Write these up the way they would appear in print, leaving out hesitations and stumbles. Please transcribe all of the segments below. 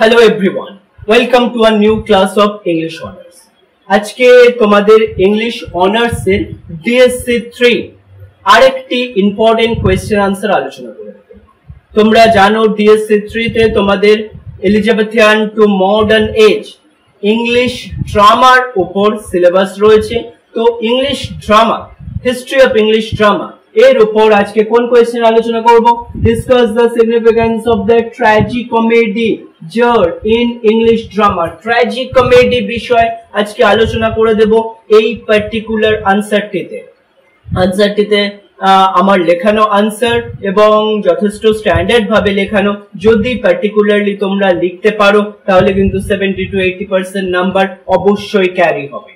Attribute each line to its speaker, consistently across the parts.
Speaker 1: Hello everyone, welcome to a new class of English Honors. আজকে তোমাদের English honours এর DSC 3 আরেকটি important question answer আলোচনা করব। তোমরা জানো ডিএসসি 3 তে তোমাদের Elizabethan to modern age English ড্রামার উপর সিলেবাস রয়েছে। তো English drama, history of English drama এর উপর আজকে কোন কোশ্চেন আলোচনা করব? Discuss the significance of the tragicomedy genre in English drama. Tragicomedy বিষয় আজকে আলোচনা করে দেব এই পার্টিকুলার আনসারটিতে আমার লেখানো আনসার এবং যথেষ্ট স্ট্যান্ডার্ড ভাবে লেখানো। যদি পার্টিকুলারলি তোমরা লিখতে পারো তাহলে কিন্তু 70 to 80% নাম্বার অবশ্যই ক্যারি হবে,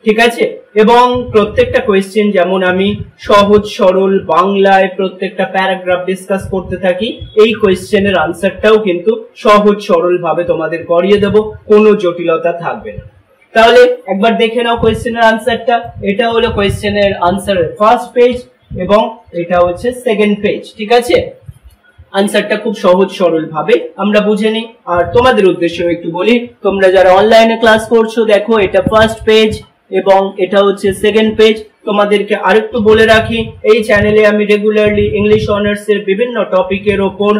Speaker 1: ঠিক আছে? এবং প্রত্যেকটা কোয়েশ্চেন যেমন আমি সহজ সরল বাংলায় প্রত্যেকটা প্যারাগ্রাফ ডিসকাস করতে থাকি, এই কোয়েশ্চেনের আনসারটাও কিন্তু সহজ সরল ভাবে তোমাদের করিয়ে দেব, কোনো জটিলতা থাকবে না। তাহলে একবার দেখে নাও কোয়েশ্চেনের আনসারটা। এটা হলো কোয়েশ্চেনের আনসারের ফার্স্ট পেজ এবং এটা হচ্ছে সেকেন্ড পেজ, ঠিক আছে? আনসারটা খুব সহজ সরল ভাবে আমরা বুঝে নিই। আর তোমাদের উদ্দেশ্যে একটু বলি, তোমরা যারা অনলাইনে ক্লাস করছো দেখো এটা ফার্স্ট পেজ এবং এটা হচ্ছে সেকেন্ড পেজ। তোমাদেরকে আরেকটু বলে রাখি, এই চ্যানেলে আমি রেগুলারলি ইংলিশ অনার্স এর বিভিন্ন টপিকের ওপর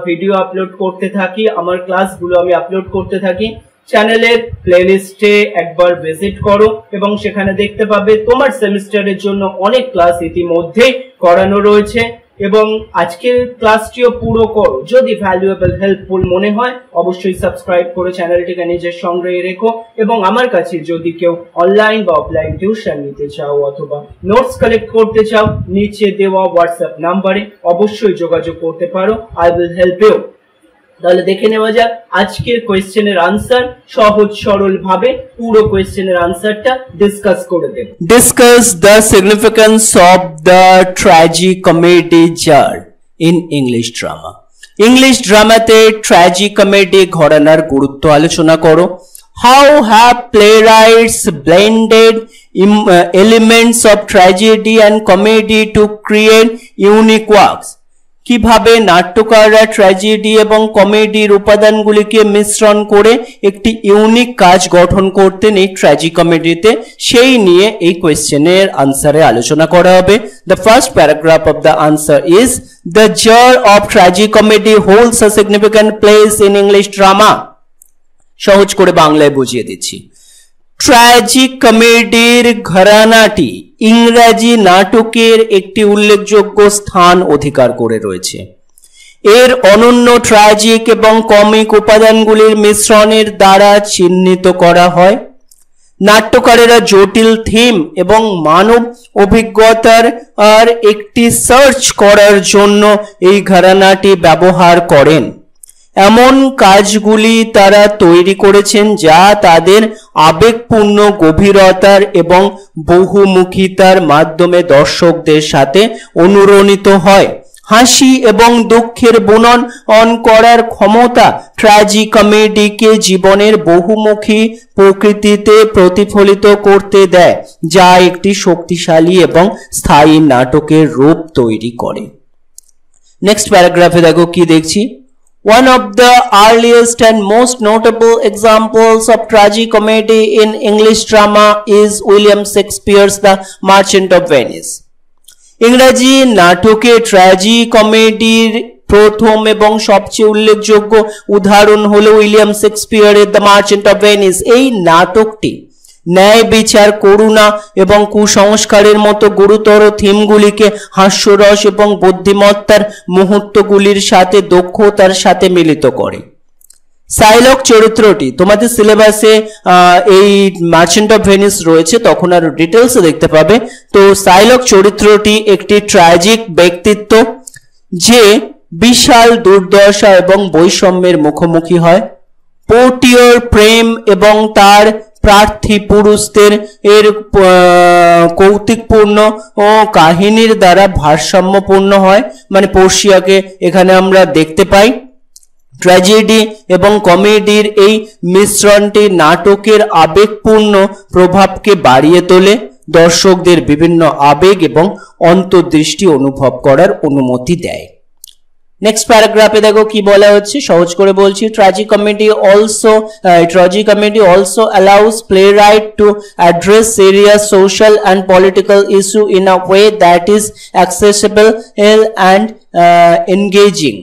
Speaker 1: ভিডিও আপলোড করতে থাকি, আমার ক্লাসগুলো আমি আপলোড করতে থাকি। চ্যানেলের প্লেলিস্টে একবার ভিজিট করো এবং সেখানে দেখতে পাবে তোমার সেমিস্টারের জন্য অনেক ক্লাস ইতিমধ্যেই করানো রয়েছে এবং আজকের ক্লাসটিও পুরো করো। যদি ভ্যালুয়েবল হেল্পফুল মনে হয় অবশ্যই সাবস্ক্রাইব করে চ্যানেলটিকে নিজের সঙ্গে রেখো এবং আমার কাছে যদি কেউ অনলাইন বা অফলাইন টিউশন নিতে চাও অথবা নোটস কালেক্ট করতে চাও নিচে দেওয়া হোয়াটসঅ্যাপ নাম্বারে অবশ্যই যোগাযোগ করতে পারো। I will help you. তাহলে দেখে নেওয়া যাক আজকের কোয়েশ্চেনের আনসার। সহজ সরল ভাবে পুরো কোয়েশ্চেনের আনসারটা ডিসকাস করে দেব। Discuss the significance of the tragicomedy genre in English drama. English ড্রামাতে ট্র্যাজিকমেডি ঘরানার গুরুত্ব আলোচনা করো। How have playwrights blended elements of tragedy and comedy to create unique works. কিভাবে নাট্যকাররা ট্র্যাজেডি এবং কমেডির উপাদানগুলিকে মিশ্রণ করে একটি ইউনিক কাজ গঠন করতেন এই ট্র্যাজিকমেডিতে, সেই নিয়ে এই কোয়েশ্চেনের আনসারে আলোচনা করা হবে। The first paragraph of the answer is the genre of tragicomedy holds a significant place in English drama. সহজ করে বাংলায় বুঝিয়ে দিচ্ছি। ট্র্যাজিকমেডির ঘরানাটি ইংরেজি নাটকের একটি উল্লেখযোগ্য স্থান অধিকার করে রয়েছে। এর অনন্য ট্র্যাজিক এবং কমিক উপাদানগুলির মিশ্রণের দ্বারা চিহ্নিত করা হয়। নাট্যকারেরা জটিল থিম এবং মানব অভিজ্ঞতার আর একটি সার্চ করার জন্য এই ঘরানাটি ব্যবহার করেন। এমন কাজগুলি তারা তৈরি করেছেন যা তাদের আবেগপূর্ণ গভীরতার এবং বহুমুখিতার মাধ্যমে দর্শকদের সাথে অনুরণিত হয়। হাসি এবং দুঃখের বুনন করার ক্ষমতা ট্র্যাজিকমেডিকে জীবনের বহুমুখী প্রকৃতিতে প্রতিফলিত করতে দেয়, যা একটি শক্তিশালী এবং স্থায়ী নাটকের রূপ তৈরি করে। নেক্সট প্যারাগ্রাফে দেখো কি দেখছি। One of the earliest and most notable examples of tragicomedy in English drama is William Shakespeare's The Merchant of Venice. ইংরেজি নাটকে ট্র্যাজিকমেডির প্রথম এবং সবচেয়ে উল্লেখযোগ্য উদাহরণ হলো উইলিয়াম শেক্সপিয়ারের দ্য মার্চেন্ট অফ ভেনিস। এই নাটকটি ন্যায় বিচার, করুণা এবং কুসংস্কারের মতো গুরুতর থিমগুলিকে হাস্যরস এবং বুদ্ধিমত্তার মুহূর্তগুলির সাথে দক্ষতার সাথে মিলিত করে। সাইলক চরিত্রটি তোমাদের সিলেবাসে এই মার্চেন্ট অফ ভেনিস রয়েছে, তখন আরো ডিটেলসে দেখতে পাবে। তো সাইলক চরিত্রটি একটি ট্র্যাজিক ব্যক্তিত্ব যে বিশাল দুর্দশা এবং বৈষম্যের মুখোমুখি হয়। পোর্টিওর প্রেম এবং তার প্রার্থী পুরুষদের এর কৌতুকপূর্ণ ও কাহিনীর দ্বারা ভারসাম্যপূর্ণ হয়, মানে পোর্শিয়াকে এখানে আমরা দেখতে পাই। ট্র্যাজেডি এবং কমেডির এই মিশ্রণটি নাটকের আবেগপূর্ণ প্রভাবকে বাড়িয়ে তোলে, দর্শকদের বিভিন্ন আবেগ এবং অন্তর্দৃষ্টি অনুভব করার অনুমতি দেয়।
Speaker 2: नेक्स्ट पैराग्राफे देखो कि बोला হচ্ছে সহজ করে বলছি tragicomedy also allows playwright to address serious social and political issue in a way that is accessible and engaging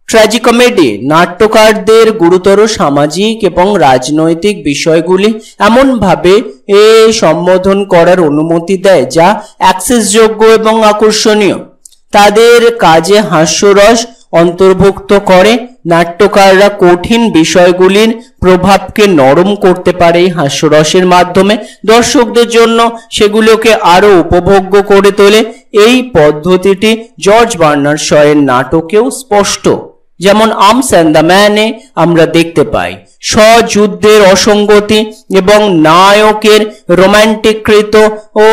Speaker 2: tragicomedy নাট্যকারদের গুরুতর সামাজিক এবং রাজনৈতিক বিষয়গুলি এমন ভাবে সম্বোধন করার অনুমতি দেয় যা অ্যাক্সেসযোগ্য এবং আকর্ষণীয় তাদের কাজে হাস্যরস অন্তর্ভুক্ত করে নাট্যকাররা কঠিন বিষয়গুলির প্রভাবকে নরম করতে পারে এই হাস্যরসের মাধ্যমে দর্শকদের জন্য সেগুলোকে আরো উপভোগ্য করে তোলে এই পদ্ধতিটি জর্জ বার্নার্ড শয়ের নাটকেও স্পষ্ট যেমন আর্মস এন্ড দ্য ম্যানে আমরা দেখতে পাই স্বযুদ্ধের অসঙ্গতি এবং নায়কের রোমান্টিককৃত ও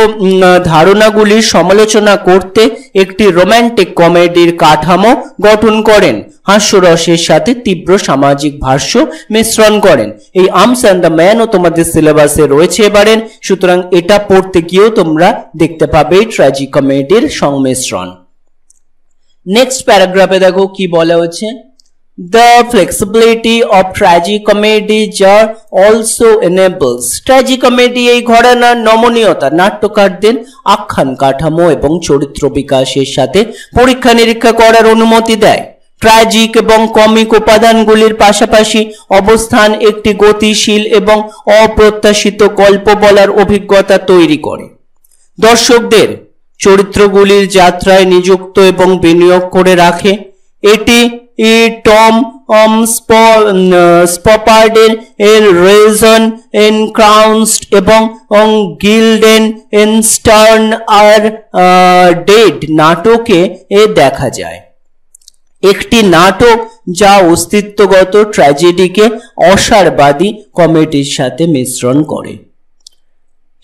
Speaker 2: ধারণাগুলির সমালোচনা করতে একটি রোমান্টিক কমেডির কাঠামো গঠন করেন হাস্যরসের সাথে তীব্র সামাজিক ভাষ্য মিশ্রণ করেন এই আর্মস এন্ড দ্য ম্যানও তোমাদের সিলেবাসে রয়েছে এবারে সুতরাং এটা পড়তে গিয়েও তোমরা দেখতে পাবে ট্র্যাজিকমেডির সংমিশ্রণ नेक्स्ट पैराग्राफे देखो कि बोला হচ্ছে the flexibility of tragicomedy jar also enables tragicomedy এই ঘরানার নমনীয়তা নাট্যকারদের আখ্যান কাঠামো এবং চরিত্র বিকাশের সাথে পরীক্ষা নিরীক্ষা করার অনুমতি দেয় ট্র্যাজিক এবং কমিক উপাদানগুলির পাশাপাশি অবস্থান একটি গতিশীল এবং অপ্রত্যাশিত গল্প বলার অভিজ্ঞতা তৈরি করে দর্শকদের চরিত্রগুলির যাত্রায় নিযুক্ত এবং বিনিয়োগ করে রাখে এটি টম স্পপার্ডের রেজন এনক্রাউন্সড এবং গিল্ডেন স্টার্ন আর ডেড নাটকে দেখা যায় একটি নাটক যা অস্তিত্বগত ট্র্যাজেডিকে অসারবাদী কমেডির সাথে মিশ্রণ করে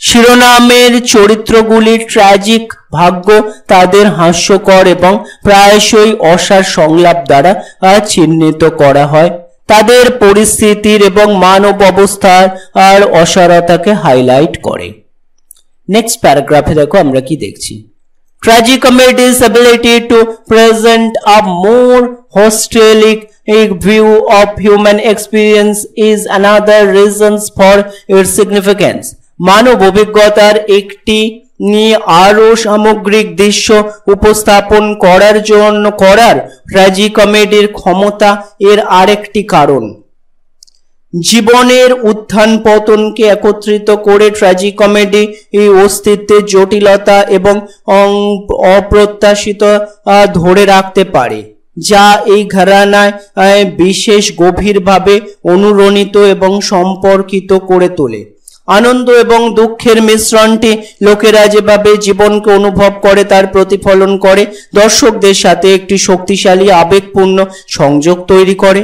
Speaker 2: শিরোনামের চরিত্রগুলির ট্র্যাজিক ভাগ্য তাদের হাস্যকর এবং প্রায়শই অসার সংলাপ দ্বারা চিহ্নিত করা হয় তাদের পরিস্থিতির এবং মানব অবস্থার আর অসারতাকে হাইলাইট করে নেক্সট প্যারাগ্রাফে দেখো আমরা কি দেখছি Tragicomedy's ability to present a more holistic view of human experience is another reason for its significance মানব অভিজ্ঞতার একটি আরো সামগ্রিক দৃশ্য উপস্থাপন করার জন্য ট্র্যাজিকমেডির ক্ষমতা এর আরেকটি কারণ জীবনের উত্থান পতনকে একত্রিত করে ট্র্যাজিকমেডি এই অস্তিত্বের জটিলতা এবং অপ্রত্যাশিত ধরে রাখতে পারে যা এই ঘরানায় বিশেষ গভীরভাবে অনুরণিত এবং সম্পর্কিত করে তোলে আনন্দ এবং দুঃখের মিশ্রণটি লোকেরা যেভাবে জীবনকে অনুভব করে তার প্রতিফলন করে দর্শকদের সাথে একটি শক্তিশালী আবেগপূর্ণ সংযোগ তৈরি করে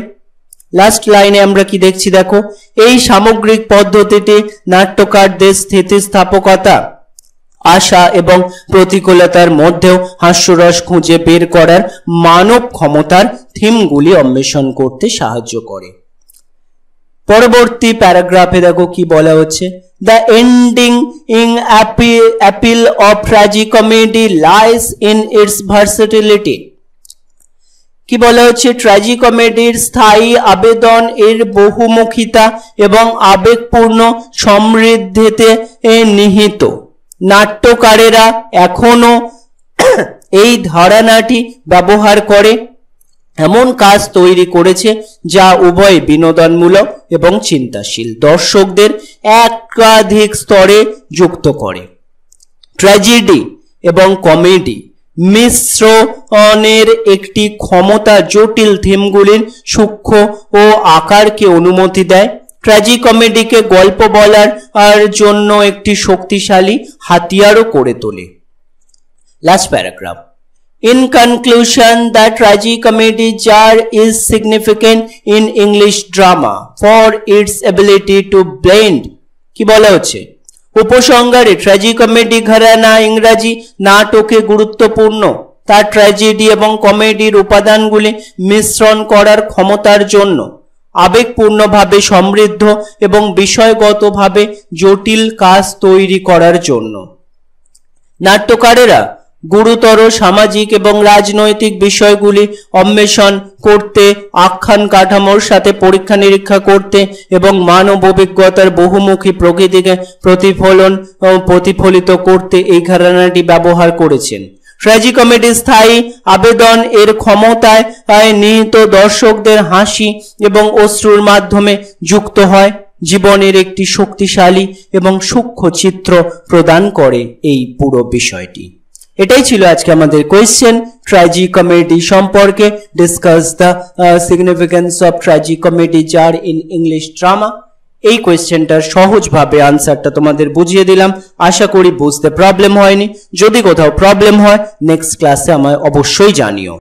Speaker 2: লাস্ট লাইনে আমরা কি দেখছি দেখো এই সামগ্রিক পদ্ধতিটি নাট্যকারদের স্থিতিস্থাপকতা আশা এবং প্রতিকূলতার মধ্যেও হাস্যরস খুঁজে বের করার মানব ক্ষমতার থিমগুলি অন্বেষণ করতে সাহায্য করে পরবর্তী প্যারাগ্রাফে দেখো কি বলা হচ্ছে The ending appeal of tragicomedy lies in its versatility কি বলা হচ্ছে ট্র্যাজিকমেডির স্থায়ী আবেদন এর বহুমুখিতা এবং আবেগপূর্ণ সমৃদ্ধিতে নিহিত নাট্যকারেরা এখনো এই ধারণাটি ব্যবহার করে এমন কাজ তৈরি করেছে যা উভয় বিনোদনমূলক এবং চিন্তাশীল দর্শকদের একাধিক স্তরে যুক্ত করে ট্র্যাজেডি এবং কমেডি মিশ্রণের একটি ক্ষমতা জটিল থিমগুলির সূক্ষ্ম ও আকারকে অনুমতি দেয় ট্র্যাজিকমেডিকে গল্প বলার জন্য একটি শক্তিশালী হাতিয়ারও করে তোলে last paragraph In conclusion, the tragicomedy genre is significant in English drama for its ability to blend কি বলা হচ্ছে উপসংহারে ট্র্যাজিকমেডি ঘরানা ইংরেজি নাটকে গুরুত্বপূর্ণ তার ট্র্যাজেডি এবং কমেডির উপাদানগুলি মিশ্রণ করার ক্ষমতার জন্য আবেগপূর্ণভাবে সমৃদ্ধ এবং বিষয়গতভাবে জটিল কাজ তৈরি করার জন্য নাট্যকারেরা গুরুতর সামাজিক এবং রাজনৈতিক বিষয়গুলি অন্বেষণ করতে, আখ্যান কাঠামোর সাথে পরীক্ষা নিরীক্ষা করতে এবং মানব অভিজ্ঞতার বহুমুখী প্রকৃতিকে প্রতিফলিত করতে এই ঘরানাটি ব্যবহার করেছেন। ট্র্যাজিকমেডি স্থায়ী আবেদন এর ক্ষমতায় নিহিত দর্শকদের হাসি এবং অশ্রুর মাধ্যমে যুক্ত হয়, জীবনের একটি শক্তিশালী এবং সূক্ষ্ম চিত্র প্রদান করে এই পুরো বিষয়টি। এটাই ছিল আজকে আমাদের কোয়েশ্চেন ট্র্যাজিকমেডি সম্পর্কে। Discuss the significance of tragicomedy genre in English drama. এই কোয়েশ্চেনটার সহজভাবে আনসারটা তোমাদের বুঝিয়ে দিলাম। আশা করি বুঝতে প্রবলেম হয়নি। যদি কোথাও প্রবলেম হয় নেক্সট ক্লাসে আমায় অবশ্যই জানিও।